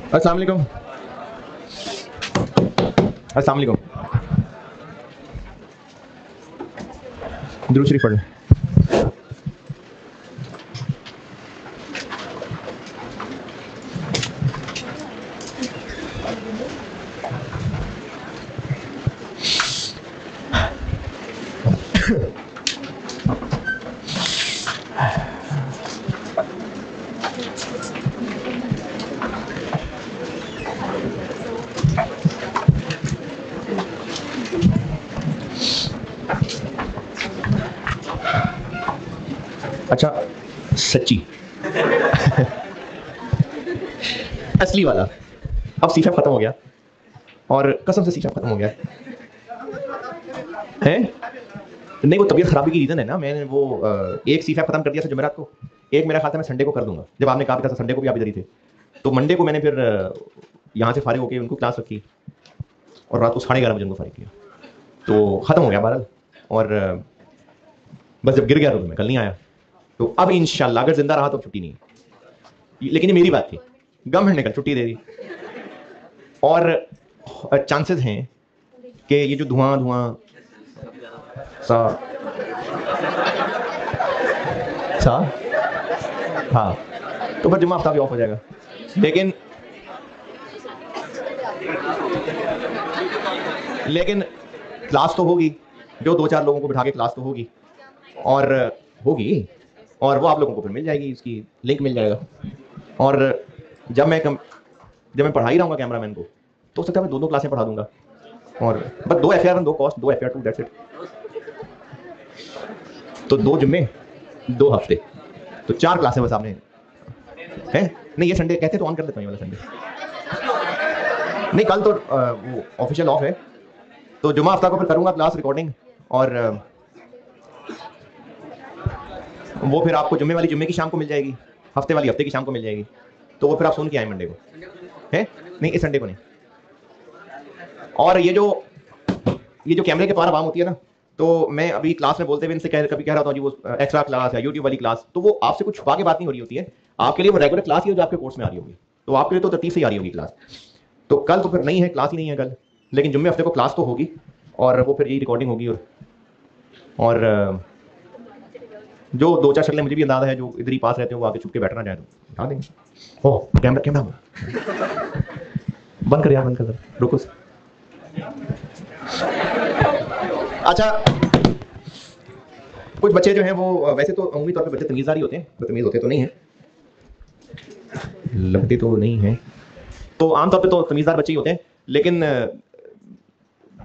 अस्सलाम वालेकुम। अस्सलाम वालेकुम। दुरूद शरीफ पढ़ लें। अच्छा, सच्ची असली वाला। अब सीफा खत्म हो गया और कसम से सीफा खत्म हो गया है। नहीं, वो तबीयत खराबी की रीजन है ना। मैंने वो एक सीफा खत्म कर दिया था जुमेरात को, एक मेरा ख्याल था मैं संडे को कर दूंगा, जब आपने कहा था संडे को भी आप इधर ही थे। तो मंडे को मैंने फिर यहाँ से फारिग होकर उनको क्लास रखी और रात को 11:30 बजे उनको फारिग किया, तो खत्म हो गया बहरहाल। और बस जब गिर गया तो मैं कल नहीं आया। तो अब इंशाल्लाह अगर जिंदा रहा तो छुट्टी नहीं, लेकिन ये मेरी बात थी। गवर्नमेंट ने कल छुट्टी दे दी और चांसेस हैं कि ये जो धुआं धुआं सा सा हाँ, तो फिर जुम्मा हफ्ता भी ऑफ हो जाएगा। लेकिन क्लास तो होगी, जो 2-4 लोगों को बिठा के क्लास तो होगी और वो आप लोगों को फिर मिल जाएगी, इसकी लिंक मिल जाएगा। और जब मैं पढ़ा ही रहूँगा कैमरामैन को, तो हो सकता है मैं 2-2 क्लासें पढ़ा दूंगा और बस 2 FIR 2 cost 2 FIR 2 that's it. तो 2 जुम्मे 2 हफ्ते, तो 4 क्लासें बस आपने है। नहीं, ये संडे कहते तो ऑन कर देता हूँ, ये वाला संडे नहीं, कल तो वो ऑफिशियल ऑफ है, तो जुम्मा हफ्ता को फिर करूंगा क्लास रिकॉर्डिंग और वो फिर आपको जुम्मे वाली जुम्मे की शाम को मिल जाएगी, हफ्ते वाली हफ्ते की शाम को मिल जाएगी। तो वो फिर आप सुन के आए मंडे को है। नहीं, इस संडे को नहीं। और ये जो कैमरे के पार आवाम होती है ना, तो मैं अभी क्लास में बोलते हुए इनसे कभी कह रहा था जी वो एक्स्ट्रा क्लास है यूट्यूब वाली क्लास, तो वो आपसे कुछ छुपा के बात नहीं हो रही होती है। आपके लिए वो रेगुलर क्लास ही है जो आपके कोर्स में आ रही होगी, तो आपके लिए तो तरतीब से ही आ रही होगी क्लास। तो कल तो फिर नहीं है, क्लास ही नहीं है कल, लेकिन जुम्मे हफ्ते को क्लास तो होगी और वो फिर यही रिकॉर्डिंग होगी। और जो 2-4 शक्लें मुझे भी अंदाजा है जो इधर ही पास रहते हो, वो आगे छुप के बैठना चाहे तो उठा देंगे। ओ कैमरा बंद कर यार, बंद कर, रुको। अच्छा, कुछ बच्चे जो हैं वो वैसे तो उम्मीद तौर पे बच्चे तमीज़दार ही होते हैं, बदतमीज होते तो नहीं है, लगते तो नहीं है, तो आमतौर पे तो तमीज़दार बच्चे ही होते हैं। लेकिन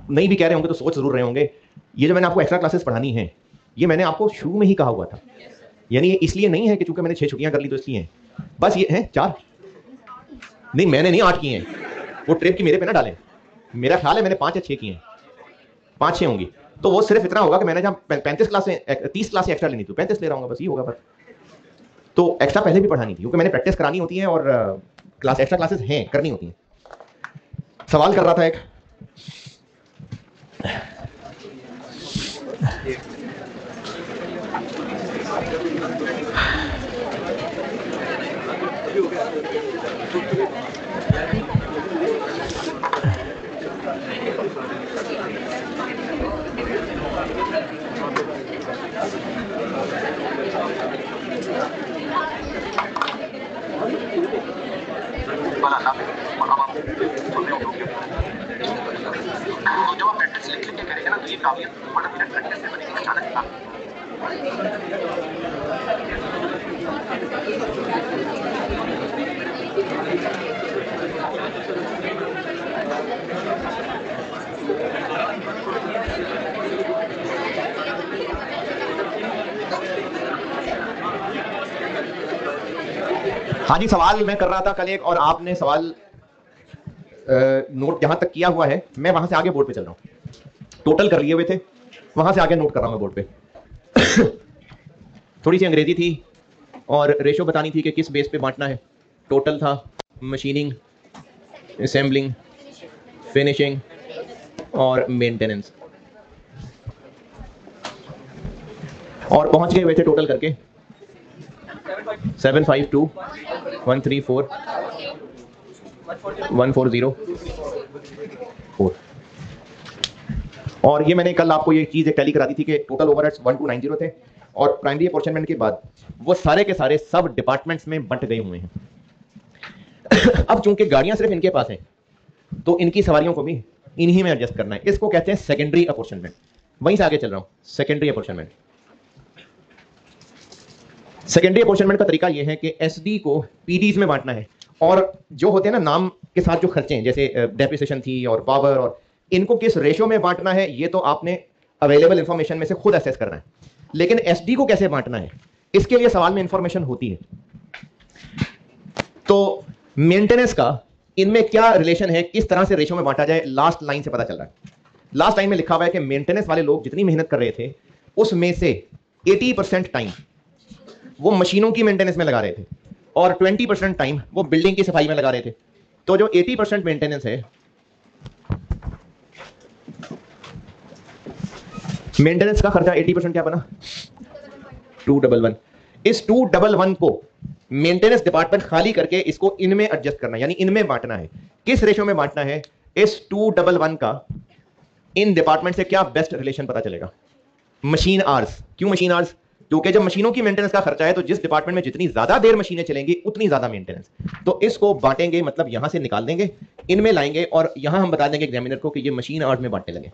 नहीं भी कह रहे होंगे तो सोच जरूर रहे होंगे, ये जो मैंने आपको एक्स्ट्रा क्लासेस पढ़ानी है, ये मैंने आपको शुरू में ही कहा हुआ था। यानी ये इसलिए नहीं है कि चूंकि मैंने 6 छुट्टियां कर ली तो इसलिए है, बस ये है 4 नहीं, मैंने नहीं 8 की हैं, वो ट्रिप की मेरे पे ना डालें। मेरा ख्याल है मैंने 5 या 6 की हैं, 5-6 होंगी। तो वो सिर्फ इतना होगा कि मैंने जब 35 क्लासें 30 क्लासें एक्स्ट्रा लेनी थी, 35 ले रहा हूँ, बस ये होगा। पर तो एक्स्ट्रा पहले भी पढ़ानी थी क्योंकि मैंने प्रैक्टिस करानी होती है और एक्स्ट्रा क्लासेस हैं, करनी होती हैं। सवाल कर रहा था एक, जब आप प्रैक्टिस लिख के करेंगे ना तो ये काबिलियत प्रैक्टिस से बनेगी अचानक। हाँ जी, सवाल मैं कर रहा था कल एक, और आपने सवाल नोट जहां तक किया हुआ है, मैं वहां से आगे बोर्ड पे चल रहा हूँ। टोटल कर लिए हुए थे, वहां से आगे नोट कर रहा हूँ मैं बोर्ड पे। थोड़ी सी अंग्रेजी थी और रेशो बतानी थी कि किस बेस पे बांटना है। टोटल था, मशीनिंग, असेंबलिंग, फिनिशिंग और मेंटेनेंस, और पहुंच गए हुए थे टोटल करके 752 134 140,4। और ये मैंने कल आपको ये चीज टैली करा दी थी कि टोटल ओवरहेड्स 1290 थे और प्राइमरी अपॉर्चमेंट के बाद वो सारे के सारे सब डिपार्टमेंट्स में बंट गए हुए हैं। अब चूंकि गाड़ियां सिर्फ इनके पास हैं तो इनकी सवारियों को भी इन्हीं में एडजस्ट करना है। इसको कहते हैं सेकेंडरी अपॉर्चमेंट। वहीं से आगे चल रहा हूं, सेकेंडरी अपॉर्चमेंट। सेकेंडरी अपॉर्चमेंट का तरीका यह है कि एसडी को पीडीज में बांटना है और जो होते हैं ना नाम के साथ जो खर्चे हैं जैसे डेप्रिसिएशन थी और पावर, और इनको किस रेशियो में बांटना है ये तो आपने अवेलेबल इंफॉर्मेशन में से खुद असेस करना है। लेकिन एसडी को कैसे बांटना है इसके लिए सवाल में इंफॉर्मेशन होती है। तो मेंटेनेंस का इनमें क्या रिलेशन है, किस तरह से रेशियो में बांटा जाए, लास्ट लाइन से पता चल रहा है। लास्ट लाइन में लिखा हुआ है कि मेंटेनेंस वाले लोग जितनी मेहनत कर रहे थे उसमें से 80% टाइम वो मशीनों की मेंटेनेंस में लगा रहे थे और 20% टाइम वो बिल्डिंग की सफाई में लगा रहे थे। तो जो 80% मेंटेनेंस है, मेंटेनेंस का खर्चा 80% क्या बना 211। इस 211 को मेंटेनेंस डिपार्टमेंट खाली करके इसको इनमें एडजस्ट करना है, यानी इनमें बांटना है। किस रेशियो में बांटना है, इस 211 का इन डिपार्टमेंट से क्या बेस्ट रिलेशन पता चलेगा। Machine hours. क्यों मशीन आवर्स? क्योंकि जब मशीनों की मेंटेनेंस का खर्चा है तो जिस डिपार्टमेंट में जितनी ज्यादा देर मशीनें चलेंगी उतनी ज्यादा मेंटेनेंस। तो इसको बांटेंगे, मतलब यहां से निकाल देंगे, इनमें लाएंगे और यहां हम बता देंगे एग्जामिनर को कि ये मशीन आवर्स में बांटने लगे।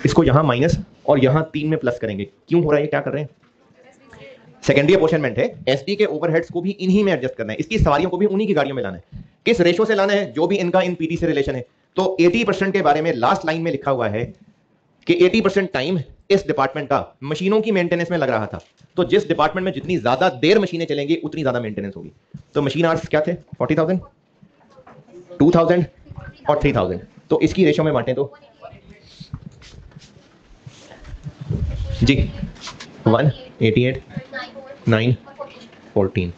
इसको यहां माइनस और यहां 3 में प्लस करेंगे। क्यों हो रहा है ये, क्या कर रहे हैं? सेकेंडरी अपॉर्चमेंट है, एसडी के ओवरहेड्स को भी इन्हीं में एडजस्ट करना है, इसकी सवारियों को भी उन्हीं की गाड़ियों में लाना है। किस रेशो से लाना है, जो भी इनका इन पीटी से रिलेशन है। तो 80% के बारे में लास्ट लाइन में लिखा हुआ है कि 80% टाइम इस डिपार्टमेंट का मशीनों की मेंटेनेंस में लग रहा था। तो जिस डिपार्टमेंट में जितनी ज्यादा देर मशीनें चलेंगी उतनी ज्यादा मेंटेनेंस होगी। तो मशीन आवर्स क्या थे 40,000, 2,000 और 3,000। तो इसकी रेशो में बांटें तो जी 188 9 14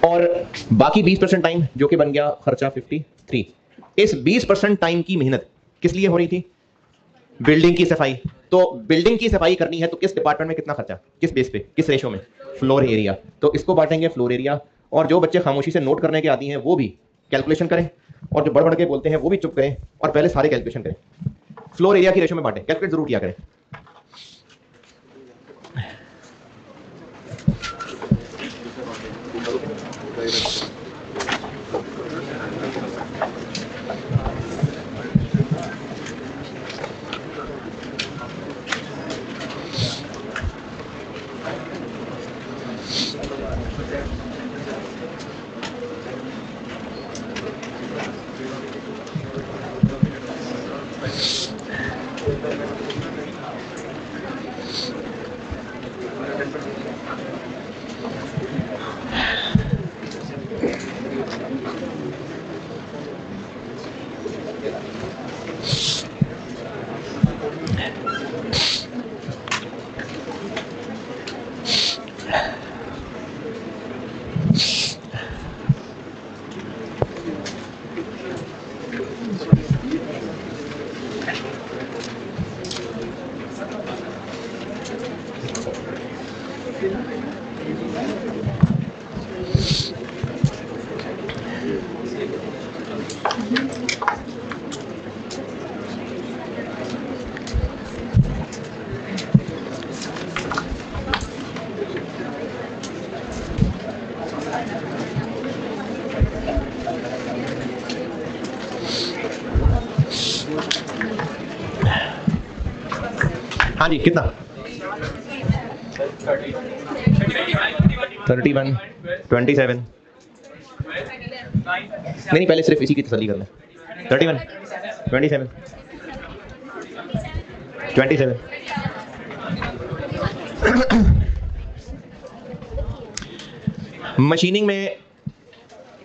और बाकी 20% टाइम जो कि बन गया खर्चा 53। इस 20% टाइम की मेहनत किस लिए हो रही थी? बिल्डिंग की सफाई। तो बिल्डिंग की सफाई करनी है तो किस डिपार्टमेंट में कितना खर्चा, किस बेस पे, किस रेशो में? Floor area. तो इसको बांटेंगे फ्लोर एरिया। और जो बच्चे खामोशी से नोट करने के आदी हैं वो भी कैलकुलेशन करें और जो बढ़ बढ़ के बोलते हैं वो भी चुप करें और पहले सारे कैलकुलेशन करें। फ्लोर एरिया की रेशो में बांटें, कैलकुलेट जरूर किया करें। हाँ जी, कितना? 31, 27। नहीं, पहले सिर्फ इसी की तसल्ली करना। 31, 27, 27। मशीनिंग में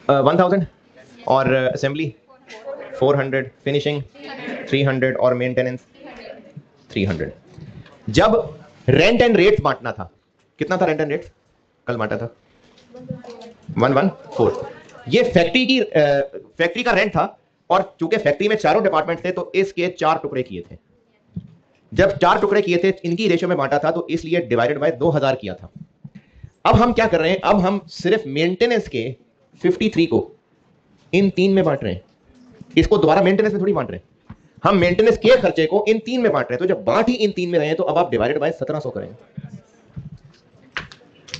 1000 और असेंबली 400, फिनिशिंग 300 और मेंटेनेंस 300। जब रेंट एंड रेट्स बांटना था, कितना था रेंट एंड रेट्स? कल बांटा था 114। ये फैक्ट्री का रेंट था और चूंकि फैक्ट्री में चारों डिपार्टमेंट थे तो इसके 4 टुकड़े किए थे। जब 4 टुकड़े किए थे इनकी रेशियो में बांटा था तो इसलिए डिवाइडेड बाय 2000 किया था। अब हम क्या कर रहे हैं, अब हम सिर्फ मेंटेनेंस के 53 को इन 3 में बांट रहे हैं, इसको दोबारा मेंटेनेंस में थोड़ी बांट रहे हैं, हम मेंटेनेंस के खर्चे को इन 3 में बांट रहे हैं। तो जब बांट ही इन 3 में रहे हैं तो अब आप डिवाइडेड बाय 1700 करेंगे।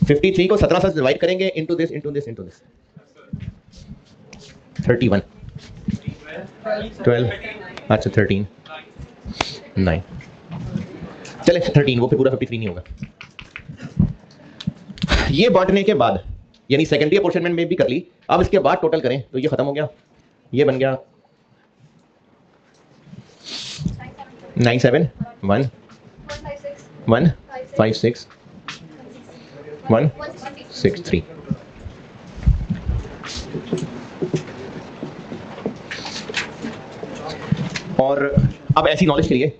53 को 1700 से डिवाइड करेंगे, into this into this into this, 31 12, अच्छा 13 9, चले 13, वो फिर पूरा 53 नहीं होगा। ये बांटने के बाद यानी सेकेंडरी अपोर्शनमेंट में भी कर ली, अब इसके बाद टोटल करें तो ये खत्म हो गया, ये बन गया 971 156 163। और अब ऐसी नॉलेज के लिए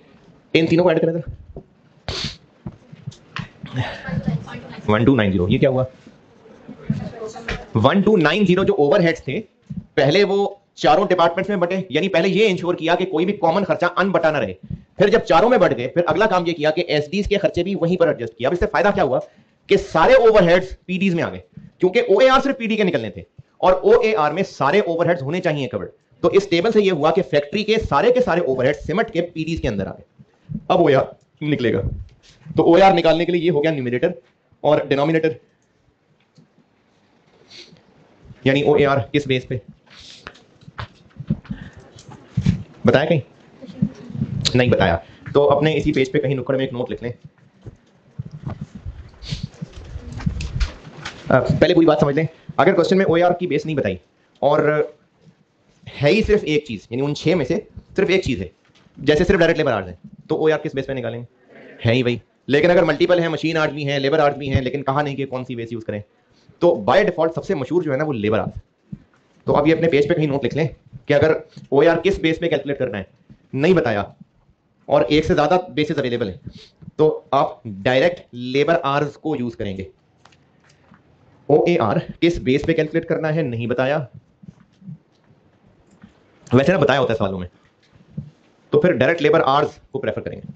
इन तीनों को ऐड करें जरा, 1290, ये क्या हुआ 1290 जो ओवरहेड्स थे पहले वो चारों डिपार्टमेंट्स में बटे, यानी पहले ये इंश्योर किया कि कोई भी कॉमन खर्चा अनबटा ना रहे। फिर जब चारों में बढ़ गए फिर अगला काम ये किया कि एसडीज के खर्चे भी वहीं पर एडजस्ट किया। अब इससे फायदा क्या हुआ कि सारे ओवरहेड्स पीडीज में आ गए, क्योंकि ओएआर सिर्फ पीडी के निकलने थे और ओएआर में सारे ओवरहेड्स होने चाहिए कवर्ड। तो इस टेबल से ये हुआ कि फैक्ट्री के सारे ओवरहेड्स सिमट के पीडीज के अंदर आ गए। अब ओएआर निकलेगा, तो ओएआर निकालने के लिए ये हो गया न्यूमरेटर और डिनोमिनेटर, यानी ओएआर किस बेस पे बताया, कहीं नहीं बताया, तो अपने इसी पेज पे कहीं नुक्कड़ में एक नोट लिख लें। पहले पूरी बात समझ लें, अगर क्वेश्चन में ओएआर की बेस नहीं बताई और है ही सिर्फ एक चीज, यानी उन 6 में से सिर्फ एक चीज है, जैसे सिर्फ डायरेक्ट लेबर आवर्स है, तो ओएआर किस बेस पे निकालेंगे, है ही वही। लेकिन अगर मल्टीपल है, मशीन आवर्स भी हैं, लेबर आवर्स भी हैं, लेकिन कहा नहीं कि कौन सी बेस यूज करें, तो बाय डिफॉल्ट सबसे मशहूर जो है ना वो लेबर आवर्स। तो अब ये अपने पेज पे कहीं नोट लिख लें कि अगर ओएआर किस बेस पे कैलकुलेट करना है नहीं बताया और एक से ज्यादा बेसिस अवेलेबल है तो आप डायरेक्ट लेबर आवर्स को यूज करेंगे। ओएआर किस बेस पे कैलकुलेट करना है नहीं बताया, वैसे ना बताया होता है सवालों में, तो फिर डायरेक्ट लेबर आवर्स को प्रेफर करेंगे।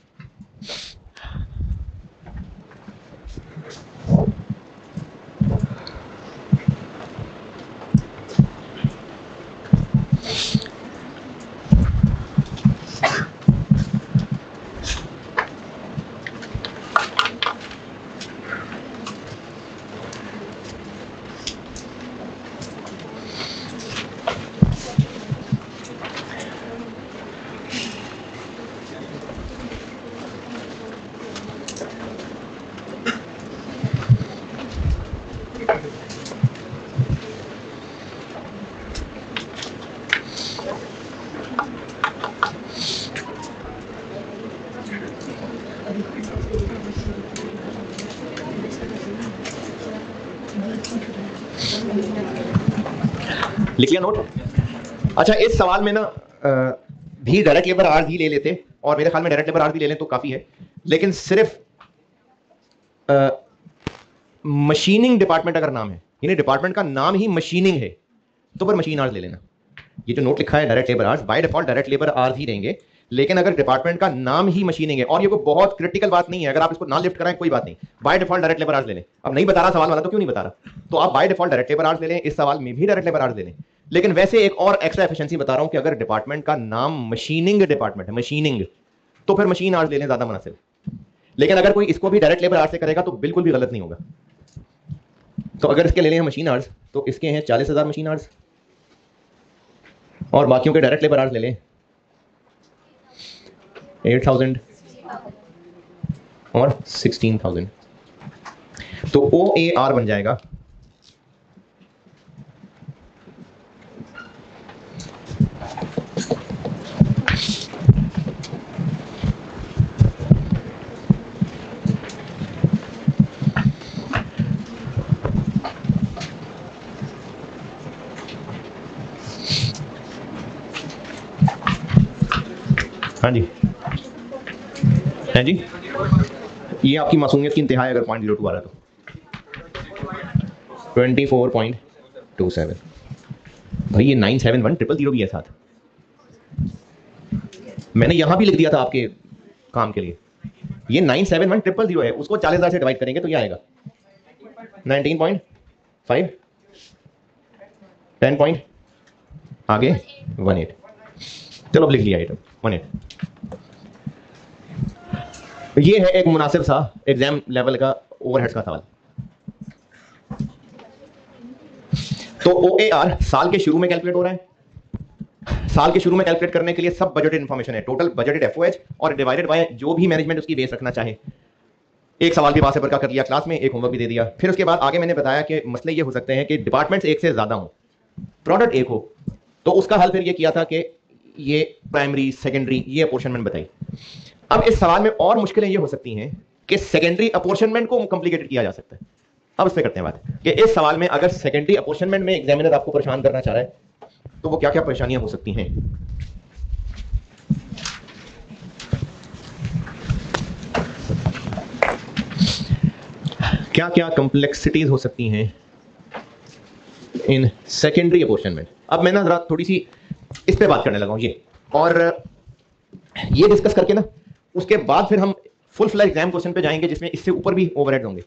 लिख लिया नोट। अच्छा, इस सवाल में ना भी डायरेक्ट लेबर आवर्स ही ले लेते और मेरे ख्याल में डायरेक्ट लेबर आवर्स भी ले लें तो काफी है, लेकिन सिर्फ मशीनिंग डिपार्टमेंट अगर नाम है, यानी डिपार्टमेंट का नाम ही मशीनिंग है, तो फिर मशीन आवर्स ले लेना। ये जो नोट लिखा है direct labour hours, by default direct labour hours ही रहेंगे, लेकिन अगर डिपार्टमेंट का नाम ही मशीनिंग है, और ये कोई बहुत क्रिटिकल बात नहीं है, अगर आप इसको ना लिफ्ट कराएं कोई बात नहीं, bye default direct labour hours ले लें। अब नहीं बता रहा सवाल वाला तो क्यों नहीं बता रहा, तो आप bye default direct labour hours ले लें, इस सवाल में भी डायरेक्ट लेबर आवर्स ले लें। लेकिन वैसे एक और एक्स्ट्रा एफिशिएंसी बता रहा हूं कि अगर डिपार्टमेंट का नाम मशीनिंग डिपार्टमेंट है, मशीनिंग, तो फिर मशीन आवर्स लेने ज्यादा मुनासिब। लेकिन अगर कोई इसको भी डायरेक्ट लेबर आवर्स से करेगा तो बिल्कुल भी गलत नहीं होगा। तो अगर इसके ले लें मशीन आवर्स तो इसके हैं 40,000 मशीन आवर्स, और बाकियों के डायरेक्ट लेबर आवर्स ले लें 8,000 और 16,000, तो OAR बन जाएगा हाँ जी, हैं जी, ये आपकी मासूमियत की इंतहा है अगर 0.02 आ रहा तो 24.27। भाई ये 971,000 भी है साथ, मैंने यहां भी लिख दिया था आपके काम के लिए, ये 971000 है, उसको 40,000 से डिवाइड करेंगे तो ये आएगा 19.5, 10 पॉइंट आगे 18। चलो अब लिख लिया आइटम 18। ये है एक मुनासिब सा एग्जाम लेवल का ओवरहेड्स का सवाल। तो OAR साल के शुरू में कैलकुलेट हो रहा है। साल के शुरू में कैलकुलेट करने के लिए सब बजटेड इंफॉर्मेशन है, टोटल बजटेड FOH और डिवाइडेड बाय जो भी मैनेजमेंट उसकी बेस रखना चाहे। एक सवाल भी वासे पर का कर लिया क्लास में, एक होमवर्क भी दे दिया। फिर उसके बाद आगे मैंने बताया कि मसले ये हो सकते हैं कि डिपार्टमेंट्स एक से ज्यादा हो, प्रोडक्ट एक हो, तो उसका हल फिर ये किया था कि ये प्राइमरी सेकेंडरी ये अपोर्शनमेंट बताई। अब इस सवाल में और मुश्किलें ये हो सकती हैं कि सेकेंडरी अपोर्शनमेंट को कॉम्प्लिकेटेड किया जा सकता है। अब इस पे करते हैं बात कि इस सवाल में अगर सेकेंडरी अपोर्शनमेंट में एग्जामिनर आपको परेशान करना चाह रहा है तो वो क्या क्या परेशानियां हो सकती हैं। क्या क्या कॉम्प्लेक्सिटीज हो सकती हैं इन सेकेंडरी अपोर्शनमेंट। अब मैं ना जरा थोड़ी सी इस पे बात करने लगा हूं ये, और ये डिस्कस करके ना उसके बाद फिर हम फुल फ्लैश एग्जाम क्वेश्चन पे जाएंगे जिसमें इससे ऊपर भी ओवरहेड होंगे।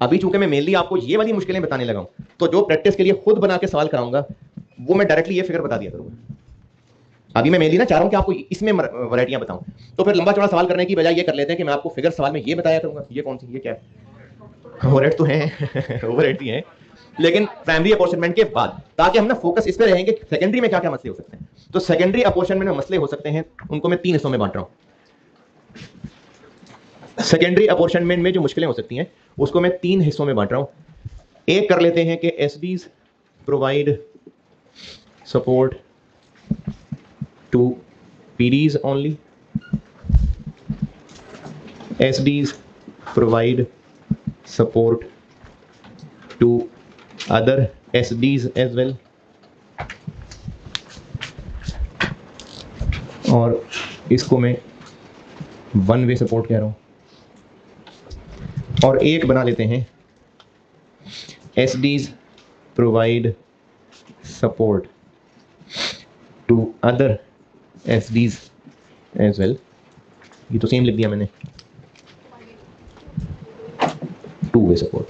अभी चूंकि मैं मेनली आपको ये वाली मुश्किलें बताने लगा हूं, तो जो प्रैक्टिस के लिए खुद बना के सवाल कराऊंगा वो मैं डायरेक्टली ये फिगर बता दिया करूंगा। अभी मैं मेनली ना चाह रहा हूं कि आपको इसमें वैरायटियां बताऊं, तो फिर लंबा चौड़ा सवाल करने की बजाय ये कर लेते हैं कि मैं आपको फिगर सवाल में ये बताया करूंगा। ये कौन सी, ये क्या है, ओवरहेड तो है ओवरहेड ही है, लेकिन प्राइमरी अपोर्शनमेंट के बाद, ताकि हम ना फोकस इस पे रहेंगे सेकेंडरी में क्या क्या मसले हो सकते हैं। तो सेकेंडरी अपोर्शनमेंट में मसले हो सकते हैं, उनको मैं 3 हिस्सों में बांट रहा हूं। सेकेंडरी अपोर्शनमेंट में जो मुश्किलें हो सकती हैं उसको मैं 3 हिस्सों में बांट रहा हूं। एक कर लेते हैं कि SDs provide support to PDs only, SDs provide support to other SDs as well, और इसको मैं वन वे सपोर्ट कह रहा हूं। और एक बना लेते हैं SDs provide support to other SDs as well, ये तो सेम लिख दिया मैंने, टू वे सपोर्ट।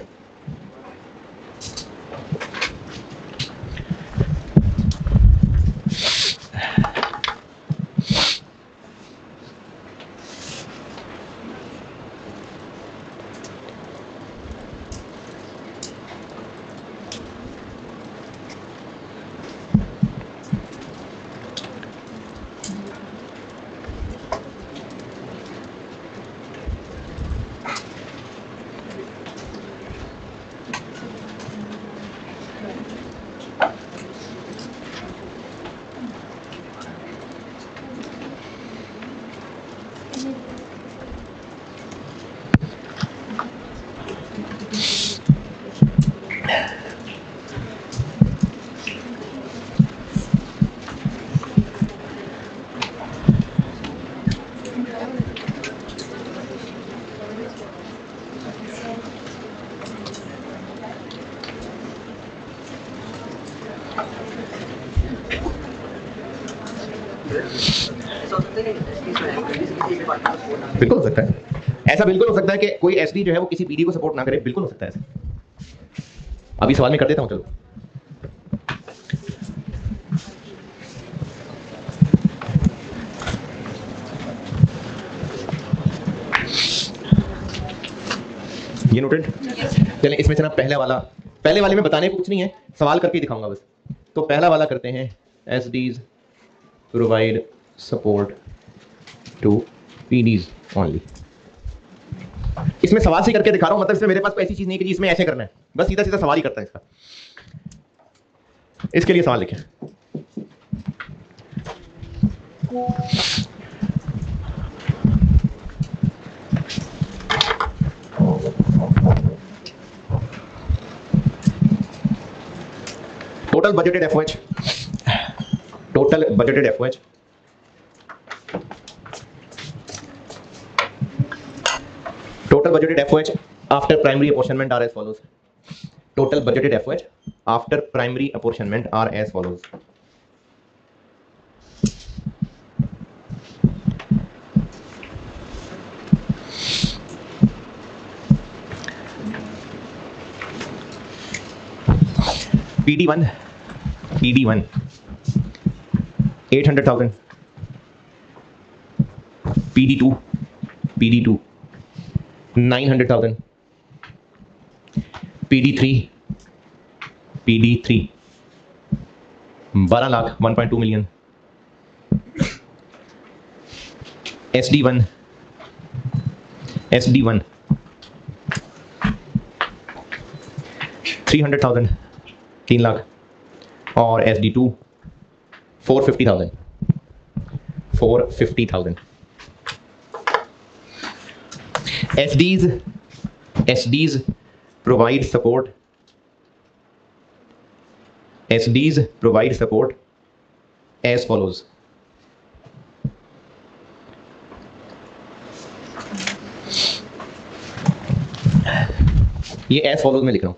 बिल्कुल हो सकता है ऐसा, बिल्कुल हो सकता है कि कोई एसडी जो है वो किसी पीडी को सपोर्ट ना करे, बिल्कुल हो सकता है ऐसा। अभी सवाल में कर देता हूं, चलो। ये नोटेड, चलें इसमें से ना पहले वाले में बताने को कुछ नहीं है, सवाल करके दिखाऊंगा बस। तो पहला वाला करते हैं, SDs provide support to PDs only. इसमें सवाल से करके दिखा रहा हूं, मतलब इसमें मेरे पास कोई ऐसी चीज नहीं कि जी इसमें ऐसे करना है, बस सीधा सीधा सवाल ही करता है इसका। इसके लिए सवाल लिखें, total budgeted FOH, total budgeted FOH total budgeted FOH after primary apportionment are as follows. Total budgeted FOH after primary apportionment are as follows. PD1 800,000, PD2 900,000, PD3 12 lakh 1.2 million, SD1 300,000 3 lakh, और SD2 450,000 SDs provide support as follows. ये as follows में लिख रहा हूं.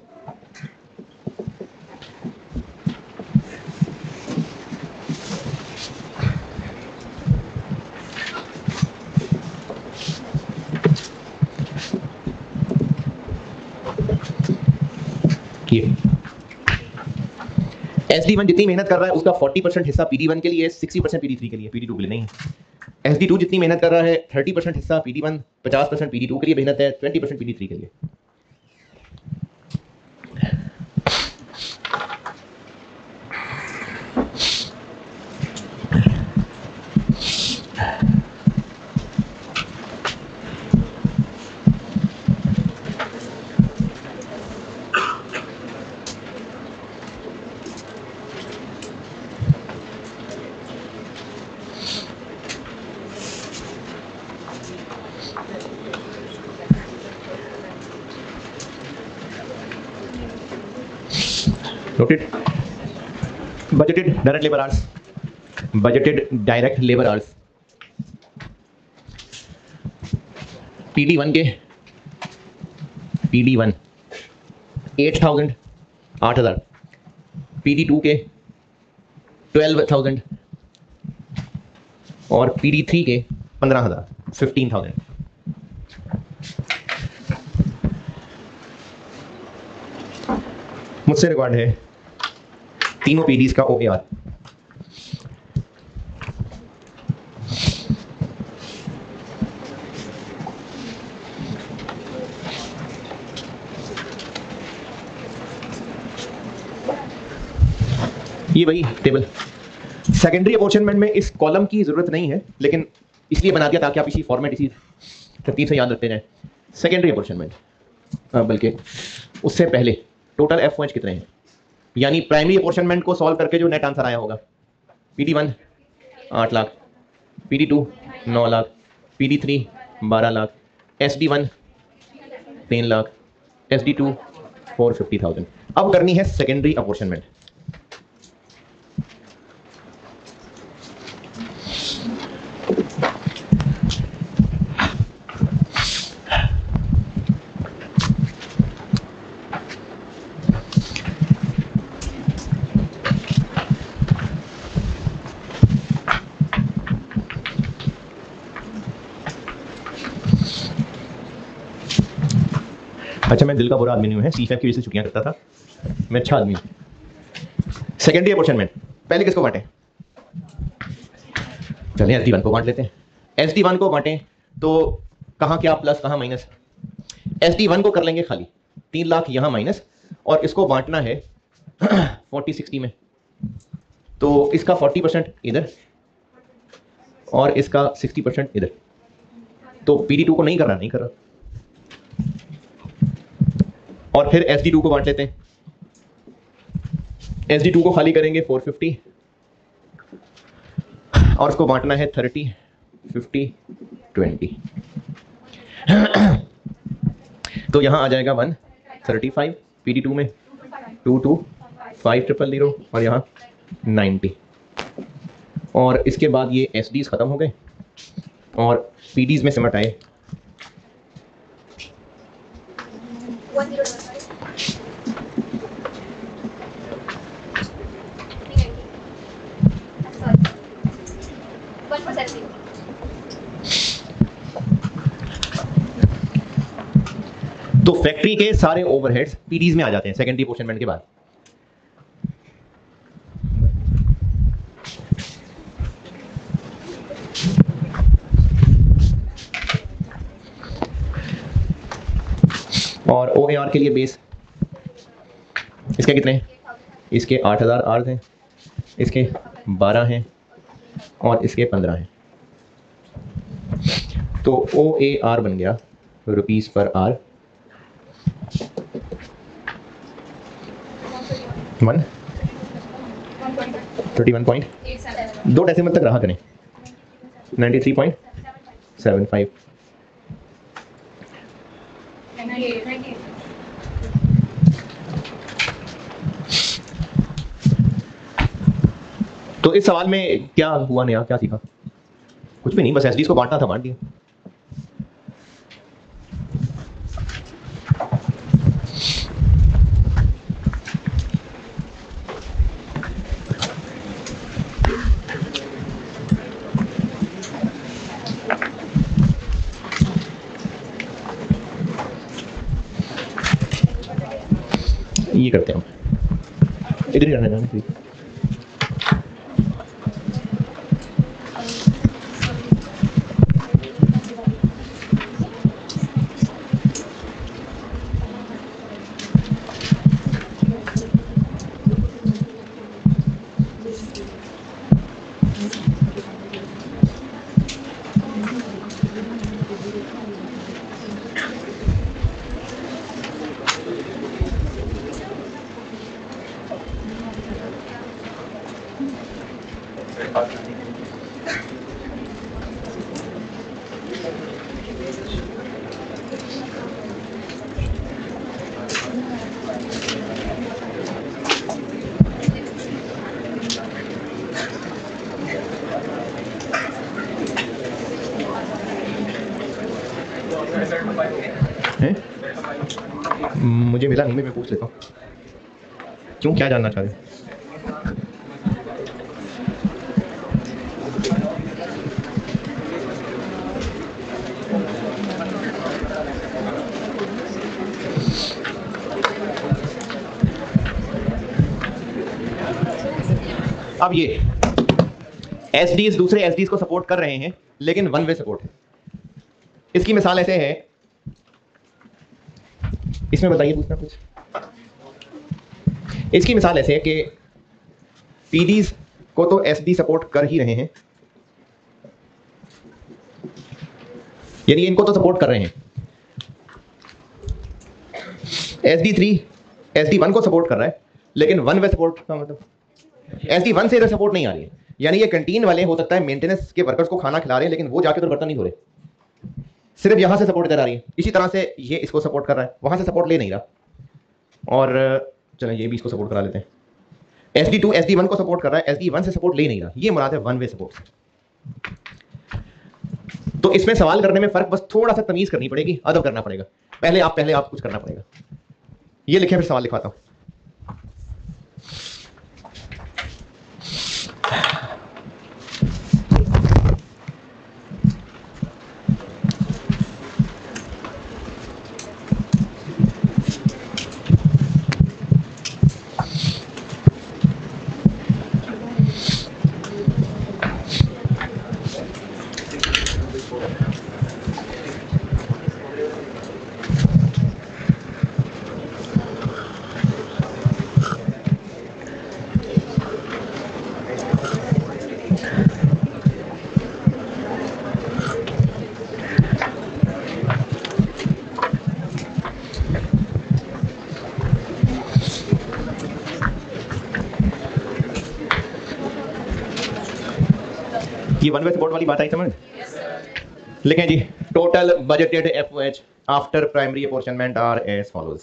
SD1 जितनी मेहनत कर रहा है उसका 40% हिस्सा PD1 के लिए, 60% PD3 के लिए, PD2 के लिए नहीं है. SD2 जितनी मेहनत कर रहा है 30% हिस्सा PD1, 50% PD2 के लिए मेहनत है, 20% PD3 के लिए. Noted. Budgeted direct labor hours. PD1 के 8,000 8,000, PD2 के 12,000 और PD3 के 15,000 15,000. मुझसे रिकॉर्ड है तीनों पीडीज का OAR. ये वही टेबल. सेकेंडरी अपॉर्चनमेंट में इस कॉलम की जरूरत नहीं है, लेकिन इसलिए बना दिया ताकि आप इसी फॉर्मेट, इसी तरतीब से याद रखते जाएं. सेकेंडरी अपॉर्चनमेंट, बल्कि उससे पहले टोटल FOH कितने हैं, यानी प्राइमरी अपॉर्चनमेंट को सॉल्व करके जो नेट आंसर आया होगा. PD1 8 lakh, PD2 9 lakh, PD3 12 lakh, SD1 3 lakh, SD2 450,000. अब करनी है सेकेंडरी अपॉर्चनमेंट. अच्छा, मैं दिल का बुरा आदमी नहीं हूँ, C5 की वजह से छुट्टियां करता था, मैं अच्छा आदमी हूँ. सेकेंडरी अपॉर्चनमेंट पहले किसको बांटें? चलिए SD1 को बांट लेते हैं. SD1 को बांटें तो कहाँ क्या प्लस कहाँ माइनस. SD1 को कर लेंगे खाली, 3 लाख यहाँ माइनस, और इसको बांटना है 40-60 में, तो इसका 40% इधर और इसका 60% इधर. तो PD2 को नहीं कर रहा. और फिर SD2 को बांट लेते हैं. SD2 को खाली करेंगे 450 और उसको बांटना है 30-50-20. तो यहां आ जाएगा 135 PD2 में, 225,000 और यहां 90. और इसके बाद ये SDs खत्म हो गए और PDs में सिमट आए. तो फैक्ट्री के सारे ओवरहेड्स पीडीज में आ जाते हैं सेकेंडरी अपॉर्चनमेंट के बाद. और OAR के लिए बेस इसके कितने हैं? इसके 8000 आर्स हैं, इसके 12 हैं और इसके 15 हैं। तो OAR बन गया रुपीस पर आर 131 दो डेसिमल तक रहा करें 93.75। तो इस सवाल में क्या हुआ नया, क्या सीखा? कुछ भी नहीं, बस एसडीज को बांटना था, बांट दिया। ये करते हैं हम, इधर ही रहने जाने। मुझे मिला नहीं, मैं पूछ लेता हूँ। क्यों, क्या जानना चाह रहे हो? अब ये एसडीज दूसरे एसडीज को सपोर्ट कर रहे हैं, लेकिन वन वे सपोर्ट है। इसकी मिसाल ऐसे है, इसमें बताइए पूछना कुछ। इसकी मिसाल ऐसे है कि पीडीज को तो एसडी सपोर्ट कर ही रहे हैं, यानी इनको तो सपोर्ट कर रहे हैं। SD3 SD1 को सपोर्ट कर रहा है, लेकिन वन वे सपोर्ट का मतलब SD1 से इधर सपोर्ट नहीं आ रही है। यानी ये कैंटीन वाले हो सकता है मेंटेनेंस के वर्कर्स को खाना खिला रहे हैं, लेकिन वो जाके तो बर्तन नहीं धो रहे, सिर्फ यहां से सपोर्ट इधर आ रही है। इसी तरह से ये इसको सपोर्ट कर रहा है, वहां से सपोर्ट ले नहीं रहा। और चलो ये भी इसको सपोर्ट करा लेते हैं। SD2 SD1 को सपोर्ट कर रहा है, SD1 से सपोर्ट ले नहीं रहा। ये मुराद है वन वे सपोर्ट से। तो इसमें सवाल करने में फर्क, बस थोड़ा सा तमीज करनी पड़ेगी, अदब करना पड़ेगा। पहले आप कुछ करना पड़ेगा। ये लिखे, फिर सवाल लिखवाता हूं। ये वन वे सपोर्ट वाली बात आई समझ? लिखें जी, total budgeted FOH after primary apportionment are as follows.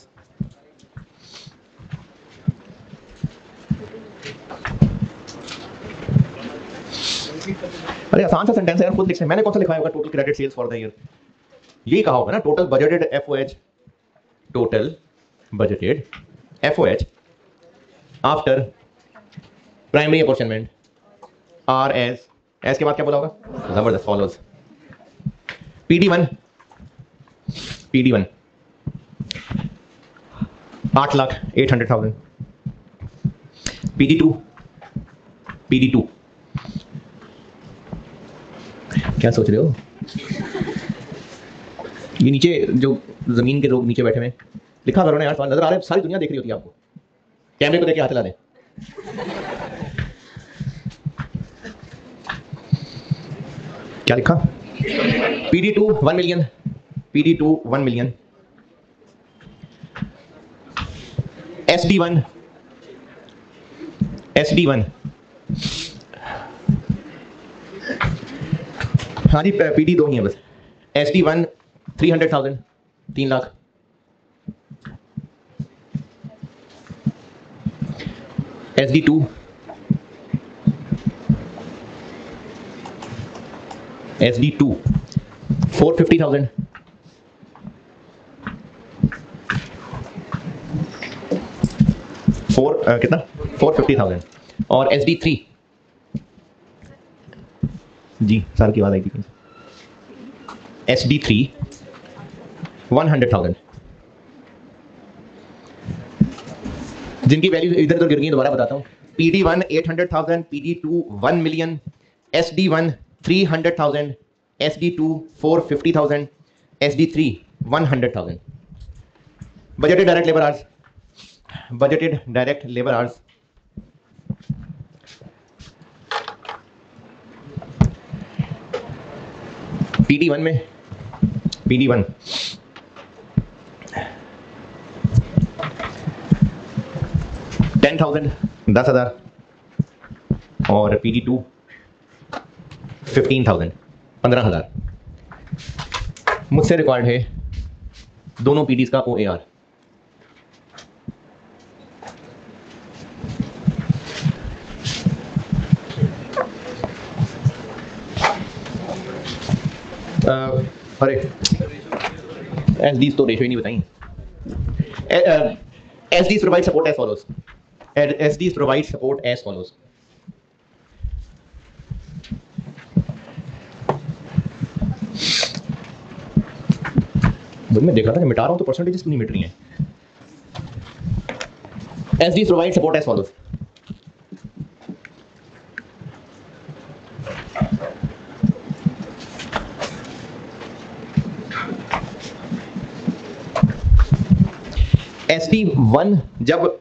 अरे आसान सा सेंटेंस है यार, खुद लिख सकते। मैंने कौन सा लिखा होगा total credit sales for the year? यही कहा होगा ना, total budgeted FOH, total budgeted FOH after primary apportionment are as के बाद क्या बोला होगा? जबरदस्त, फॉलोज। PD1 8,08,000। PD2 क्या सोच रहे हो? ये नीचे जो जमीन के लोग नीचे बैठे हुए लिखा करो ना यार, सवाल नजर आ रहा है, सारी दुनिया देख रही होती है आपको, कैमरे को देख के हाथ हिला दें। क्या लिखा? PD2 1 million, PD2 1 million, SD1 हाँ जी PD 2 ही है बस। SD1 300,000, 3 लाख। SD2 450,000, कितना 450,000। और SD3 जी सर की आवाज आई थी। SD3 100,000, जिनकी वैल्यू इधर उधर गिर गई, दोबारा बताता हूँ। PD1 800,000, PD2 1 million, SD1 300,000, SD2 450,000, SD3 100,000। Budgeted direct labour hours, budgeted direct labour hours PD1 में, PD1 10,000, 10,000, और PD2 15,000, 15,000। मुझसे रिकॉर्ड है दोनों PDs का OAR। अरे SDs तो रेशो ही नहीं बताई। SDs provide support as follows. SDs provide support as follows. मैं देख रहा था कि मिटा रहा हूं तो परसेंटेजेस क्यों नहीं मिट रही हैं। SDs provide support as follows. SD1 जब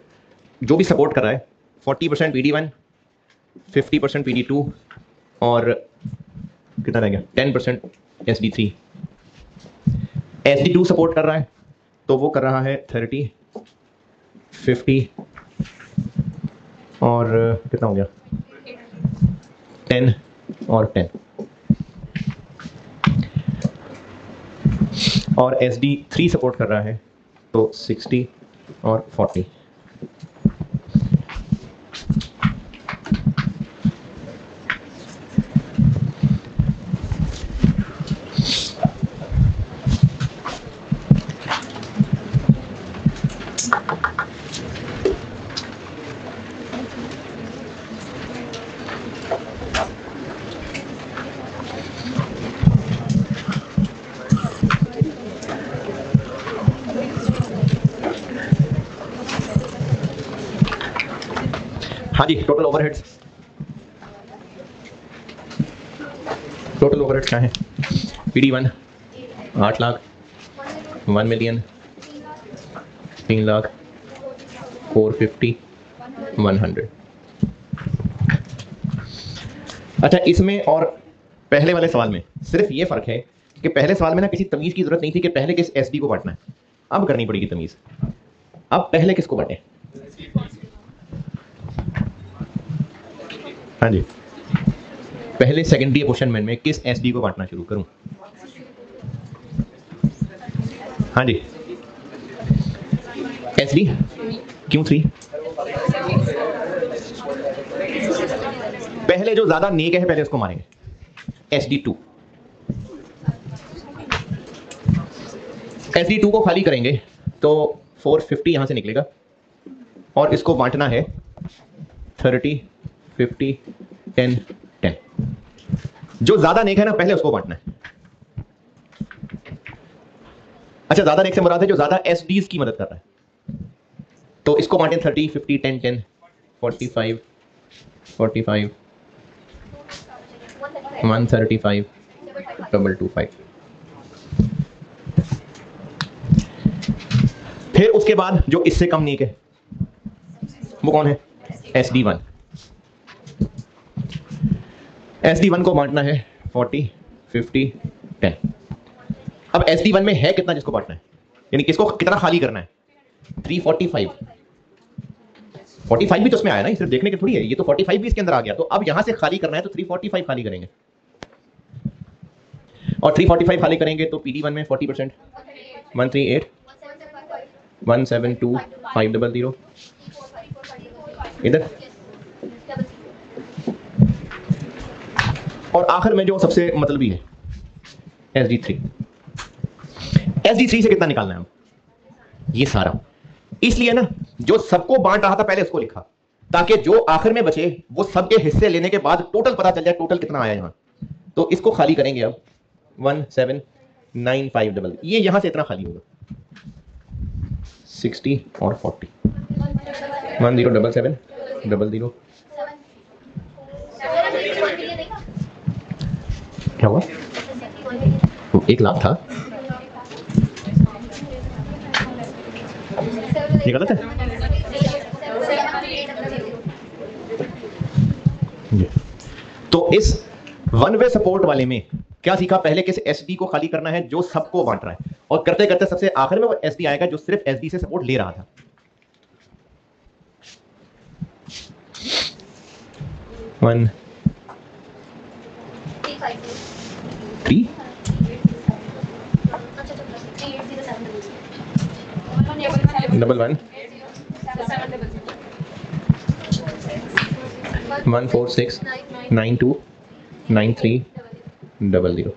जो भी सपोर्ट कर रहा है 40% PD1, 50% PD2 और कितना रह गया 10% SD3। SD2 सपोर्ट कर रहा है तो वो कर रहा है 30, 50 और कितना हो गया 10 और 10। और SD3 सपोर्ट कर रहा है तो 60 और 40। हाँ जी, टोटल ओवरहेड्स, टोटल ओवरहेड्स क्या है? PD1 8 lakh, 1 million, 3 lakh, 450, 100। अच्छा, इसमें और पहले वाले सवाल में सिर्फ ये फर्क है कि पहले सवाल में ना किसी तमीज की जरूरत नहीं थी कि पहले किस SD को बांटना है, अब करनी पड़ेगी तमीज। अब पहले किसको बांटे? हाँ जी, पहले सेकेंडरी अपोर्शनमेंट में किस SD को बांटना शुरू करूं? हाँ जी, SD। क्यों 3? पहले जो ज्यादा नेक है पहले उसको मारेंगे, SD2। SD2 को खाली करेंगे तो 450 यहां से निकलेगा और इसको बांटना है 30, 50, 10, 10। जो ज्यादा नेक है ना पहले उसको बांटना है। अच्छा, ज्यादा नेक से मुराद है जो ज्यादा SDs की मदद कर रहा है, तो इसको बांटें 30, 50, 10, 10, 45, 45, 135, 225। फिर उसके बाद जो इससे कम नीक है वो कौन है? SD1। SD1 को बांटना है 40, 50, 10। अब SD1 में है कितना जिसको बांटना है, यानी किसको कितना खाली करना है? 345। 45 भी तो उसमें आया ना, सिर्फ देखने के थोड़ी है, ये तो 45 भी इसके अंदर आ गया। तो अब यहां से खाली करना है तो 345 खाली करेंगे, और 345 खाली करेंगे तो PD1 में 40%, 138, 172, 500 इधर, और आखिर में जो सबसे मतलबी है SD3। SD3 से कितना निकालना है हम? ये सारा। इसलिए ना जो सबको बांट रहा था पहले उसको लिखा, ताकि जो आखिर में बचे वो सबके हिस्से लेने के बाद टोटल पता चल जाए टोटल कितना आया यहां। तो इसको खाली करेंगे अब 17950, ये यहां से इतना खाली होगा 60 और 40, 1077 00। क्या हुआ? 1 लाख था, ये गलत है। तो इस वन वे सपोर्ट वाले में क्या सीखा? पहले किस SD को खाली करना है जो सबको बांट रहा है, और करते करते सबसे आखिर में वो SD आएगा जो सिर्फ SD से सपोर्ट ले रहा था। वन 3 11 146 92 93 00।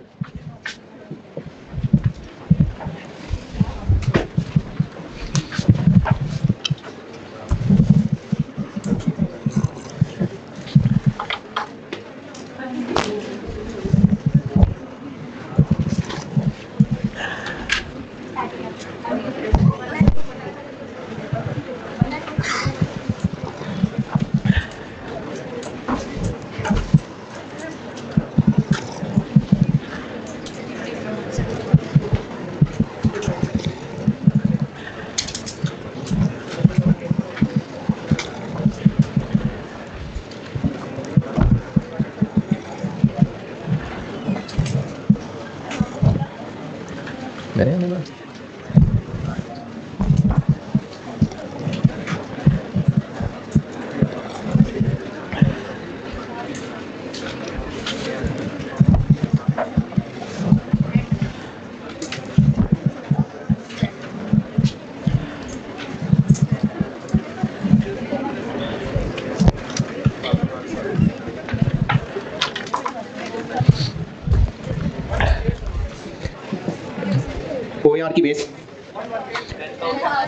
OAR की बेस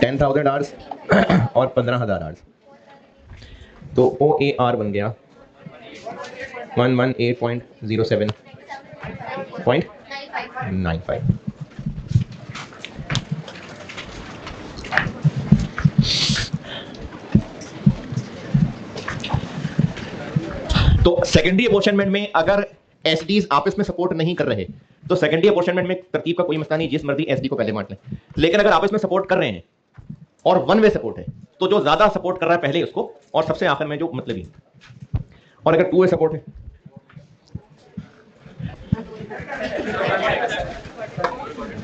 10,000 आवर्स और 15,000 आवर्स, तो OAR बन गया 118.07.95। तो सेकेंडरी अपोर्शनमेंट में अगर SDs आपस में सपोर्ट नहीं कर रहे तो सेकेंडरी अपोर्शनमेंट में तरतीब का कोई मसला नहीं, जिस मर्जी SD को पहले बांट लें। लेकिन अगर आपस में सपोर्ट कर रहे हैं और वन वे सपोर्ट है तो जो ज्यादा सपोर्ट कर रहा है पहले उसको, और सबसे आखिर में जो मतलबी। और अगर 2 वे सपोर्ट है,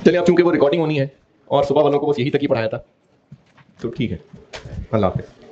चलिए अब चूंकि वो रिकॉर्डिंग होनी है और सुबह वालों को बस यही तक ही पढ़ाया था तो ठीक है। अल्लाह हाफिज़।